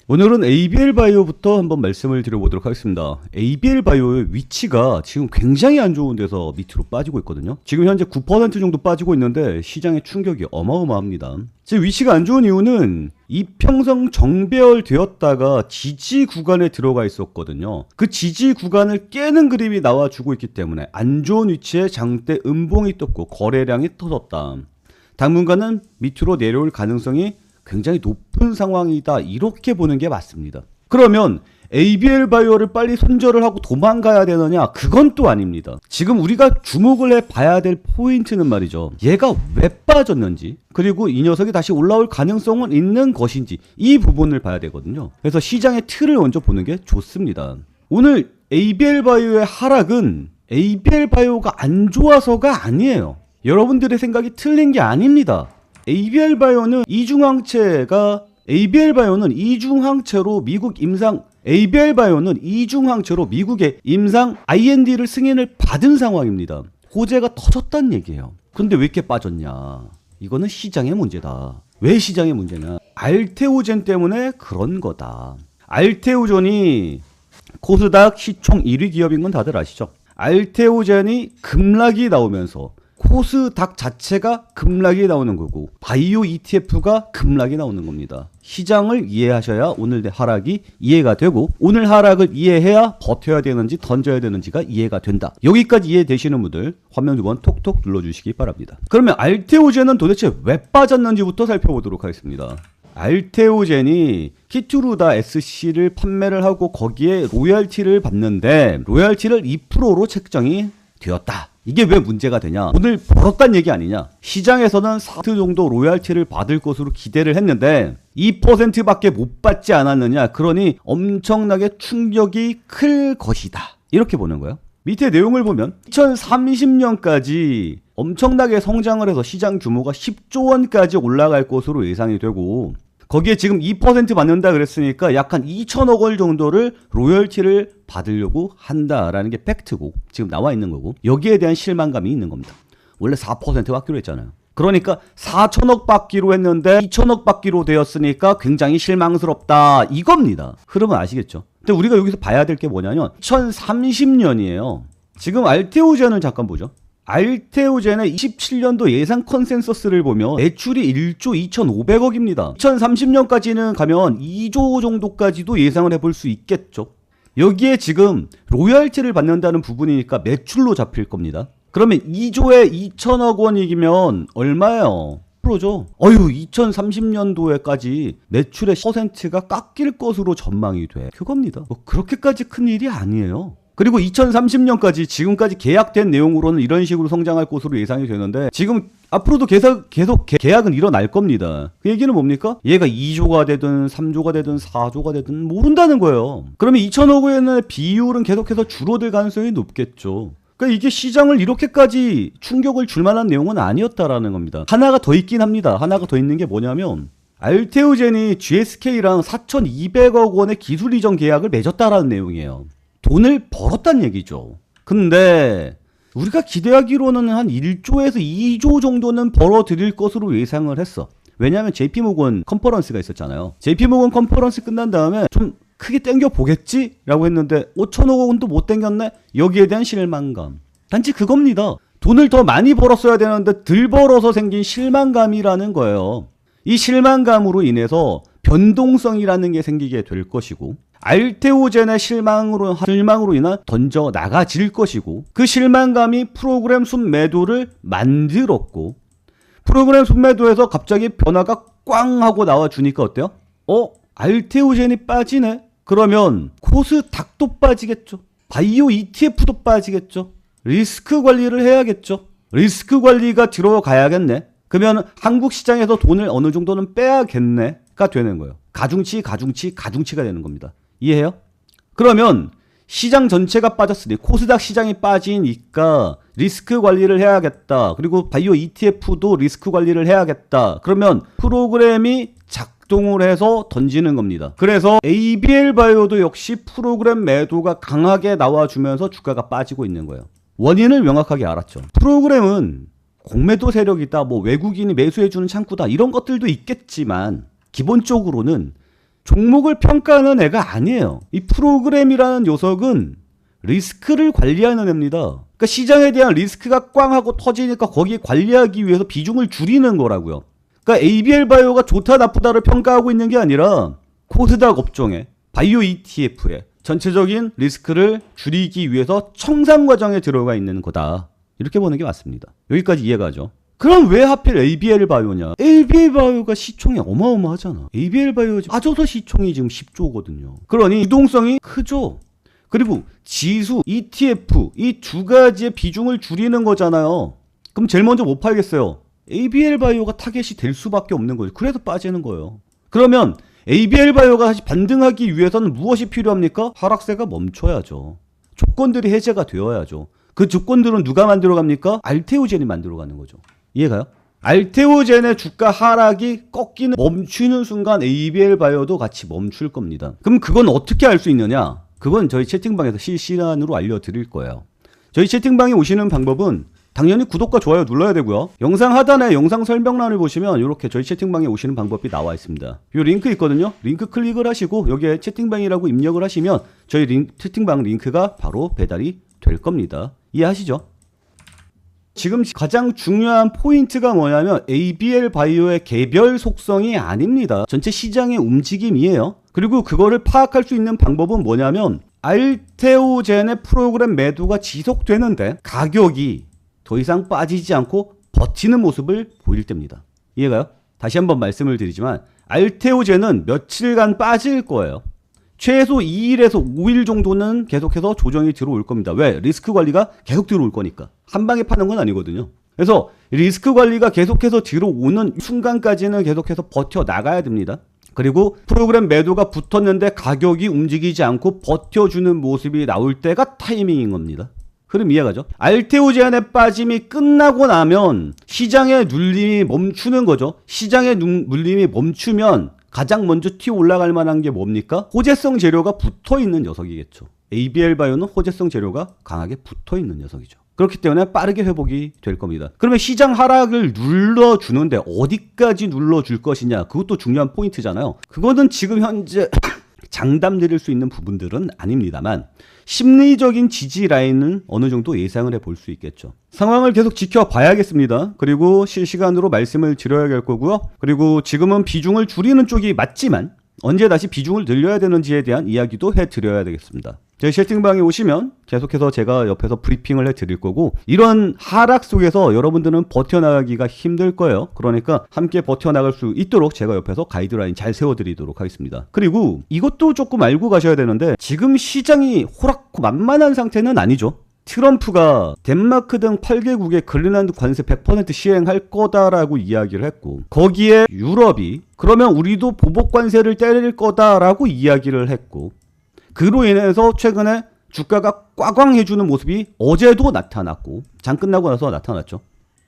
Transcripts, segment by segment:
오늘은 ABL 바이오부터 한번 말씀을 드려보도록 하겠습니다. ABL 바이오의 위치가 지금 굉장히 안 좋은 데서 밑으로 빠지고 있거든요. 지금 현재 9% 정도 빠지고 있는데 시장의 충격이 어마어마합니다. 지금 위치가 안 좋은 이유는 이평선 정배열되었다가 지지 구간에 들어가 있었거든요. 그 지지 구간을 깨는 그림이 나와주고 있기 때문에 안 좋은 위치에 장대 음봉이 떴고 거래량이 터졌다. 당분간은 밑으로 내려올 가능성이 굉장히 높은 상황이다, 이렇게 보는 게 맞습니다. 그러면 ABL 바이오를 빨리 손절을 하고 도망가야 되느냐? 그건 또 아닙니다. 지금 우리가 주목을 해봐야 될 포인트는 말이죠, 얘가 왜 빠졌는지, 그리고 이 녀석이 다시 올라올 가능성은 있는 것인지, 이 부분을 봐야 되거든요. 그래서 시장의 틀을 먼저 보는 게 좋습니다. 오늘 ABL 바이오의 하락은 ABL 바이오가 안 좋아서가 아니에요. 여러분들의 생각이 틀린 게 아닙니다. ABL 바이오는 이중항체로 미국의 임상 IND를 승인을 받은 상황입니다. 호재가 터졌다는 얘기예요. 근데 왜 이렇게 빠졌냐? 이거는 시장의 문제다. 왜 시장의 문제냐? 알테오젠 때문에 그런 거다. 알테오젠이 코스닥 시총 1위 기업인 건 다들 아시죠? 알테오젠이 급락이 나오면서 코스닥 자체가 급락이 나오는 거고, 바이오 ETF가 급락이 나오는 겁니다. 시장을 이해하셔야 오늘 하락이 이해가 되고, 오늘 하락을 이해해야 버텨야 되는지 던져야 되는지가 이해가 된다. 여기까지 이해되시는 분들 화면 두 번 톡톡 눌러주시기 바랍니다. 그러면 알테오젠은 도대체 왜 빠졌는지부터 살펴보도록 하겠습니다. 알테오젠이 키투루다 SC를 판매를 하고 거기에 로열티를 받는데, 로열티를 2%로 책정이 되었다. 이게 왜 문제가 되냐? 오늘 벌었단 얘기 아니냐? 시장에서는 4% 정도 로열티를 받을 것으로 기대를 했는데 2%밖에 못 받지 않았느냐? 그러니 엄청나게 충격이 클 것이다, 이렇게 보는 거예요. 밑에 내용을 보면 2030년까지 엄청나게 성장을 해서 시장 규모가 10조 원까지 올라갈 것으로 예상이 되고, 거기에 지금 2% 받는다 그랬으니까 약 한 2천억 원 정도를 로열티를 받으려고 한다라는 게 팩트고, 지금 나와 있는 거고, 여기에 대한 실망감이 있는 겁니다. 원래 4% 받기로 했잖아요. 그러니까 4천억 받기로 했는데 2천억 받기로 되었으니까 굉장히 실망스럽다, 이겁니다. 흐름은 아시겠죠? 근데 우리가 여기서 봐야 될 게 뭐냐면 2030년이에요. 지금 알테오젠을 잠깐 보죠. 알테오젠의 27년도 예상 컨센서스를 보면 매출이 1조 2,500억입니다. 2030년까지는 가면 2조 정도까지도 예상을 해볼 수 있겠죠. 여기에 지금 로열티를 받는다는 부분이니까 매출로 잡힐 겁니다. 그러면 2조에 2천억 원이면 얼마예요? 프로죠. 2030년도에까지 매출의 퍼센트가 깎일 것으로 전망이 돼. 그겁니다. 뭐 그렇게까지 큰 일이 아니에요. 그리고 2030년까지 지금까지 계약된 내용으로는 이런 식으로 성장할 것으로 예상이 되는데, 지금 앞으로도 계속 계약은 일어날 겁니다. 그 얘기는 뭡니까? 얘가 2조가 되든 3조가 되든 4조가 되든 모른다는 거예요. 그러면 2천억 원의 비율은 계속해서 줄어들 가능성이 높겠죠. 그러니까 이게 시장을 이렇게까지 충격을 줄 만한 내용은 아니었다라는 겁니다. 하나가 더 있긴 합니다. 하나가 더 있는 게 뭐냐면, 알테오젠이 GSK랑 4,200억 원의 기술 이전 계약을 맺었다라는 내용이에요. 돈을 벌었다는 얘기죠. 근데 우리가 기대하기로는 한 1조에서 2조 정도는 벌어들일 것으로 예상을 했어. 왜냐하면 JP모건 컨퍼런스가 있었잖아요. JP모건 컨퍼런스 끝난 다음에 좀 크게 땡겨 보겠지? 라고 했는데 5천억 원도 못 땡겼네? 여기에 대한 실망감. 단지 그겁니다. 돈을 더 많이 벌었어야 되는데 덜 벌어서 생긴 실망감이라는 거예요. 이 실망감으로 인해서 변동성이라는 게 생기게 될 것이고, 알테오젠의 실망으로 인한 던져 나가질 것이고, 그 실망감이 프로그램 순매도를 만들었고, 프로그램 순매도에서 갑자기 변화가 꽝 하고 나와주니까 어때요? 알테오젠이 빠지네? 그러면 코스닥도 빠지겠죠. 바이오 ETF도 빠지겠죠. 리스크 관리를 해야겠죠. 리스크 관리가 들어가야겠네. 그러면 한국 시장에서 돈을 어느 정도는 빼야겠네가 되는 거예요. 가중치가 되는 겁니다. 이해해요? 그러면 시장 전체가 빠졌으니, 코스닥 시장이 빠지니까 리스크 관리를 해야겠다. 그리고 바이오 ETF도 리스크 관리를 해야겠다. 그러면 프로그램이 작동을 해서 던지는 겁니다. 그래서 ABL 바이오도 역시 프로그램 매도가 강하게 나와주면서 주가가 빠지고 있는 거예요. 원인을 명확하게 알았죠. 프로그램은 공매도 세력이다, 뭐 외국인이 매수해주는 창구다, 이런 것들도 있겠지만 기본적으로는 종목을 평가하는 애가 아니에요. 이 프로그램이라는 녀석은 리스크를 관리하는 애입니다. 그러니까 시장에 대한 리스크가 꽝 하고 터지니까 거기에 관리하기 위해서 비중을 줄이는 거라고요. 그러니까 ABL 바이오가 좋다 나쁘다를 평가하고 있는 게 아니라 코스닥 업종에 바이오 ETF에 전체적인 리스크를 줄이기 위해서 청산 과정에 들어가 있는 거다. 이렇게 보는 게 맞습니다. 여기까지 이해가 가죠. 그럼 왜 하필 ABL 바이오냐? ABL 바이오가 시총이 어마어마하잖아. ABL 바이오 빠져서 시총이 지금 10조거든요. 그러니 유동성이 크죠. 그리고 지수, ETF 이 두 가지의 비중을 줄이는 거잖아요. 그럼 제일 먼저 못 팔겠어요. ABL 바이오가 타겟이 될 수밖에 없는 거죠. 그래서 빠지는 거예요. 그러면 ABL 바이오가 다시 반등하기 위해서는 무엇이 필요합니까? 하락세가 멈춰야죠. 조건들이 해제가 되어야죠. 그 조건들은 누가 만들어갑니까? 알테오젠이 만들어가는 거죠. 이해가요? 알테오젠의 주가 하락이 꺾이는 멈추는 순간 ABL 바이오도 같이 멈출 겁니다. 그럼 그건 어떻게 알 수 있느냐? 그건 저희 채팅방에서 실시간으로 알려드릴 거예요. 저희 채팅방에 오시는 방법은 당연히 구독과 좋아요 눌러야 되고요. 영상 하단에 영상 설명란을 보시면 이렇게 저희 채팅방에 오시는 방법이 나와 있습니다. 이 링크 있거든요. 링크 클릭을 하시고 여기에 채팅방이라고 입력을 하시면 저희 채팅방 링크가 바로 배달이 될 겁니다. 이해하시죠? 지금 가장 중요한 포인트가 뭐냐면 ABL 바이오의 개별 속성이 아닙니다. 전체 시장의 움직임이에요. 그리고 그거를 파악할 수 있는 방법은 뭐냐면 알테오젠의 프로그램 매도가 지속되는데 가격이 더 이상 빠지지 않고 버티는 모습을 보일 때입니다. 이해가요? 다시 한번 말씀을 드리지만 알테오젠은 며칠간 빠질 거예요. 최소 2일에서 5일 정도는 계속해서 조정이 들어올 겁니다. 왜? 리스크 관리가 계속 들어올 거니까. 한 방에 파는 건 아니거든요. 그래서 리스크 관리가 계속해서 들어오는 순간까지는 계속해서 버텨 나가야 됩니다. 그리고 프로그램 매도가 붙었는데 가격이 움직이지 않고 버텨주는 모습이 나올 때가 타이밍인 겁니다. 흐름 이해가죠? 알테오젠의 빠짐이 끝나고 나면 시장의 눌림이 멈추는 거죠. 시장의 눌림이 멈추면 가장 먼저 튀어 올라갈 만한 게 뭡니까? 호재성 재료가 붙어있는 녀석이겠죠. ABL 바이오는 호재성 재료가 강하게 붙어있는 녀석이죠. 그렇기 때문에 빠르게 회복이 될 겁니다. 그러면 시장 하락을 눌러주는데 어디까지 눌러줄 것이냐? 그것도 중요한 포인트잖아요. 그거는 지금 현재 장담 드릴 수 있는 부분들은 아닙니다만 심리적인 지지 라인은 어느 정도 예상을 해볼 수 있겠죠. 상황을 계속 지켜봐야겠습니다. 그리고 실시간으로 말씀을 드려야 할 거고요. 그리고 지금은 비중을 줄이는 쪽이 맞지만 언제 다시 비중을 늘려야 되는지에 대한 이야기도 해드려야 되겠습니다. 제 채팅방에 오시면 계속해서 제가 옆에서 브리핑을 해드릴 거고 이런 하락 속에서 여러분들은 버텨나가기가 힘들 거예요. 그러니까 함께 버텨나갈 수 있도록 제가 옆에서 가이드라인 잘 세워드리도록 하겠습니다. 그리고 이것도 조금 알고 가셔야 되는데 지금 시장이 호락만만한 상태는 아니죠. 트럼프가 덴마크 등 8개국에 그린란드 관세 100% 시행할 거다라고 이야기를 했고 거기에 유럽이 그러면 우리도 보복 관세를 때릴 거다라고 이야기를 했고 그로 인해서 최근에 주가가 꽝꽝해주는 모습이 어제도 나타났고 장 끝나고 나서 나타났죠.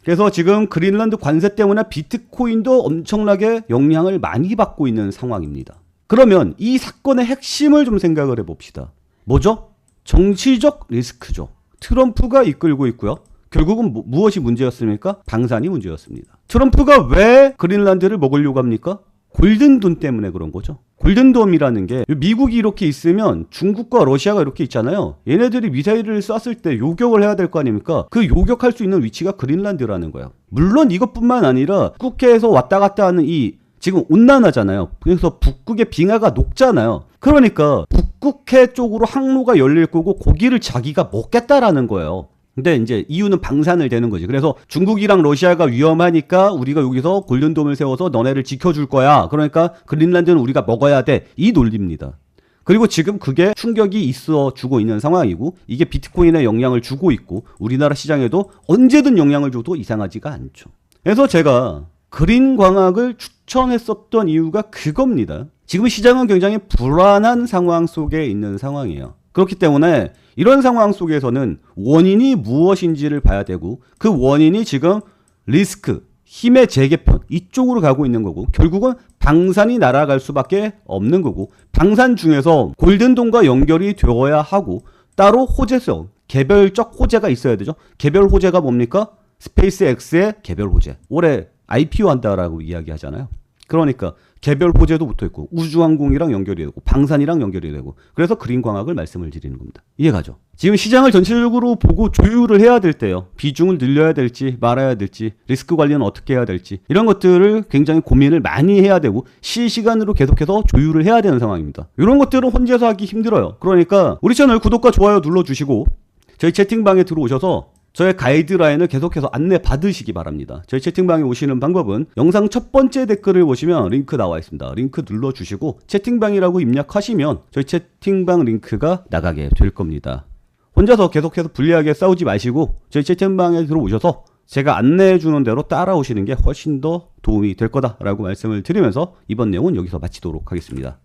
그래서 지금 그린란드 관세 때문에 비트코인도 엄청나게 영향을 많이 받고 있는 상황입니다. 그러면 이 사건의 핵심을 좀 생각을 해봅시다. 뭐죠? 정치적 리스크죠. 트럼프가 이끌고 있고요. 결국은 무엇이 문제였습니까? 방산이 문제였습니다. 트럼프가 왜 그린란드를 먹으려고 합니까? 골든돈 때문에 그런 거죠. 골든돔이라는 게 미국이 이렇게 있으면 중국과 러시아가 이렇게 있잖아요. 얘네들이 미사일을 쐈을 때 요격을 해야 될 거 아닙니까? 그 요격할 수 있는 위치가 그린란드라는 거예요. 물론 이것뿐만 아니라 북극해에서 왔다 갔다 하는 이 지금 온난화잖아요. 그래서 북극의 빙하가 녹잖아요. 그러니까 북극해 쪽으로 항로가 열릴 거고 고기를 자기가 먹겠다라는 거예요. 근데 이제 이유는 방산을 대는 거지. 그래서 중국이랑 러시아가 위험하니까 우리가 여기서 골든돔을 세워서 너네를 지켜줄 거야. 그러니까 그린란드는 우리가 먹어야 돼. 이 논리입니다. 그리고 지금 그게 충격이 있어 주고 있는 상황이고 이게 비트코인에 영향을 주고 있고 우리나라 시장에도 언제든 영향을 줘도 이상하지가 않죠. 그래서 제가 그린 광학을 추천했었던 이유가 그겁니다. 지금 시장은 굉장히 불안한 상황 속에 있는 상황이에요. 그렇기 때문에 이런 상황 속에서는 원인이 무엇인지를 봐야 되고 그 원인이 지금 리스크, 힘의 재개편 이쪽으로 가고 있는 거고 결국은 방산이 날아갈 수밖에 없는 거고 방산 중에서 골든돔과 연결이 되어야 하고 따로 호재성, 개별적 호재가 있어야 되죠. 개별 호재가 뭡니까? 스페이스X의 개별 호재. 올해 IPO 한다라고 이야기하잖아요. 그러니까 개별 호재도 붙어있고 우주항공이랑 연결이 되고 방산이랑 연결이 되고 그래서 그린광학을 말씀을 드리는 겁니다. 이해가죠? 지금 시장을 전체적으로 보고 조율을 해야 될 때요. 비중을 늘려야 될지 말아야 될지 리스크 관리는 어떻게 해야 될지 이런 것들을 굉장히 고민을 많이 해야 되고 실시간으로 계속해서 조율을 해야 되는 상황입니다. 이런 것들은 혼자서 하기 힘들어요. 그러니까 우리 채널 구독과 좋아요 눌러주시고 저희 채팅방에 들어오셔서 저의 가이드라인을 계속해서 안내 받으시기 바랍니다. 저희 채팅방에 오시는 방법은 영상 첫 번째 댓글을 보시면 링크 나와 있습니다. 링크 눌러주시고 채팅방이라고 입력하시면 저희 채팅방 링크가 나가게 될 겁니다. 혼자서 계속해서 불리하게 싸우지 마시고 저희 채팅방에 들어오셔서 제가 안내해 주는 대로 따라오시는 게 훨씬 더 도움이 될 거다라고 말씀을 드리면서 이번 내용은 여기서 마치도록 하겠습니다.